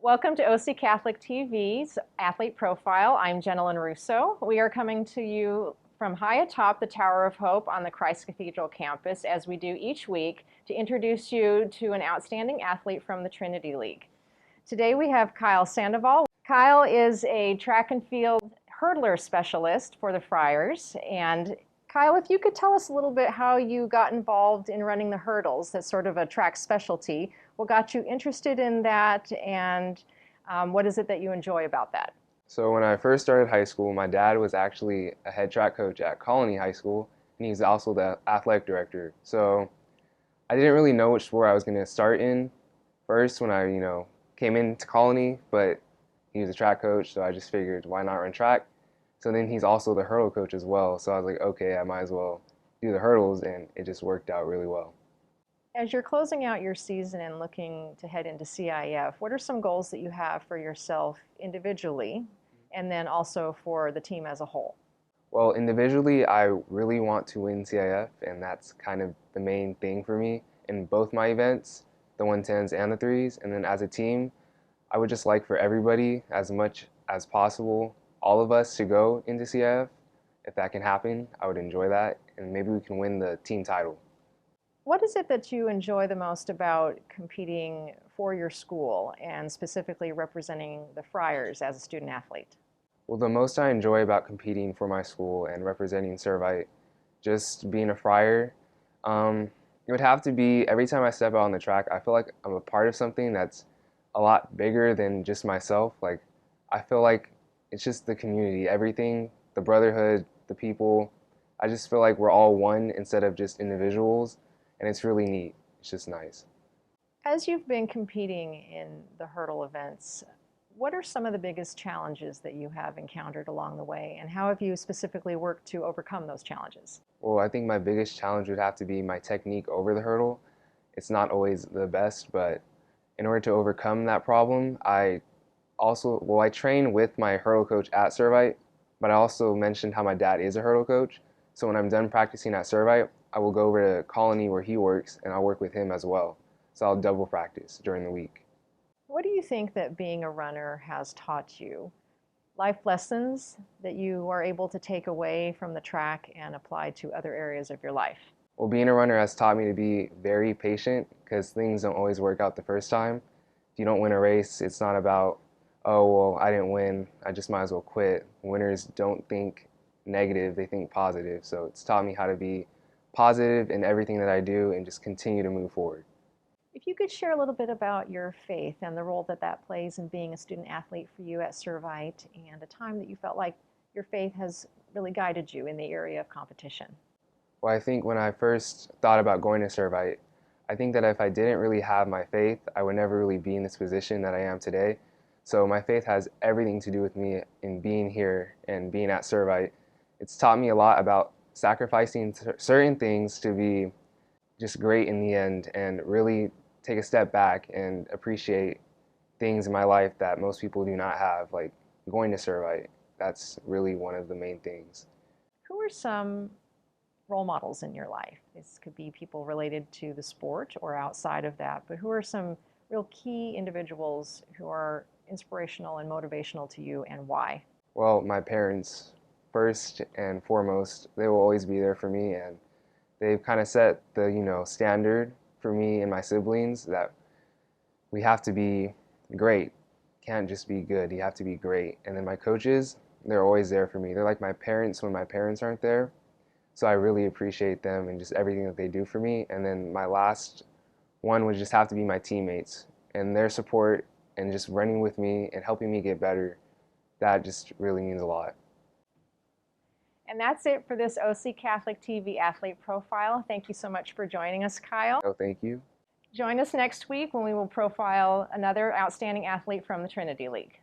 Welcome to OC Catholic TV's Athlete Profile. I'm Jenilyn Russo. We are coming to you from high atop the Tower of Hope on the Christ Cathedral campus, as we do each week, to introduce you to an outstanding athlete from the Trinity League. Today we have Kyle Sandoval. Kyle is a track and field hurdler specialist for the Friars. And Kyle, if you could tell us a little bit how you got involved in running the hurdles, that's sort of a track specialty. What got you interested in that, and what is it that you enjoy about that? So when I first started high school, my dad was actually a head track coach at Colony High School, and he's also the athletic director. So I didn't really know which sport I was going to start in first when I, came into Colony, but he was a track coach, so I just figured, why not run track? So then he's also the hurdle coach as well. So I was like, okay, I might as well do the hurdles, and it just worked out really well. As you're closing out your season and looking to head into CIF, what are some goals that you have for yourself individually and then also for the team as a whole? Well, individually, I really want to win CIF, and that's kind of the main thing for me in both my events, the 110s and the threes. And then as a team, I would just like for everybody, as much as possible, all of us to go into CIF. If that can happen, I would enjoy that, and maybe we can win the team title. What is it that you enjoy the most about competing for your school and specifically representing the Friars as a student athlete? Well, the most I enjoy about competing for my school and representing Servite, just being a Friar, it would have to be every time I step out on the track, I feel like I'm a part of something that's a lot bigger than just myself. Like, I feel like it's just the community, everything, the brotherhood, the people. I just feel like we're all one instead of just individuals. And it's really neat. It's just nice. As you've been competing in the hurdle events, what are some of the biggest challenges that you have encountered along the way, and how have you specifically worked to overcome those challenges? Well, I think my biggest challenge would have to be my technique over the hurdle. It's not always the best, but in order to overcome that problem, I train with my hurdle coach at Servite, but I also mentioned how my dad is a hurdle coach. So when I'm done practicing at Servite, I will go over to Colony where he works, and I'll work with him as well. So I'll double practice during the week. What do you think that being a runner has taught you? Life lessons that you are able to take away from the track and apply to other areas of your life? Well, being a runner has taught me to be very patient because things don't always work out the first time. If you don't win a race, it's not about, oh, well, I didn't win, I just might as well quit. Winners don't think negative, they think positive. So it's taught me how to be positive in everything that I do and just continue to move forward. If you could share a little bit about your faith and the role that that plays in being a student athlete for you at Servite, and a time that you felt like your faith has really guided you in the area of competition. Well, I think when I first thought about going to Servite, I think that if I didn't really have my faith, I would never really be in this position that I am today. So my faith has everything to do with me in being here and being at Servite. It's taught me a lot about sacrificing certain things to be just great in the end and really take a step back and appreciate things in my life that most people do not have, like going to Servite. That's really one of the main things. Who are some role models in your life? This could be people related to the sport or outside of that, but who are some real key individuals who are inspirational and motivational to you, and why? Well, my parents, first and foremost, they will always be there for me, and they've kind of set the standard for me and my siblings that we have to be great. Can't just be good, you have to be great. And then my coaches, they're always there for me. They're like my parents when my parents aren't there. So I really appreciate them and just everything that they do for me. And then my last one would just have to be my teammates and their support and just running with me and helping me get better. That just really means a lot. And that's it for this OC Catholic TV Athlete Profile. Thank you so much for joining us, Kyle. Oh, thank you. Join us next week when we will profile another outstanding athlete from the Trinity League.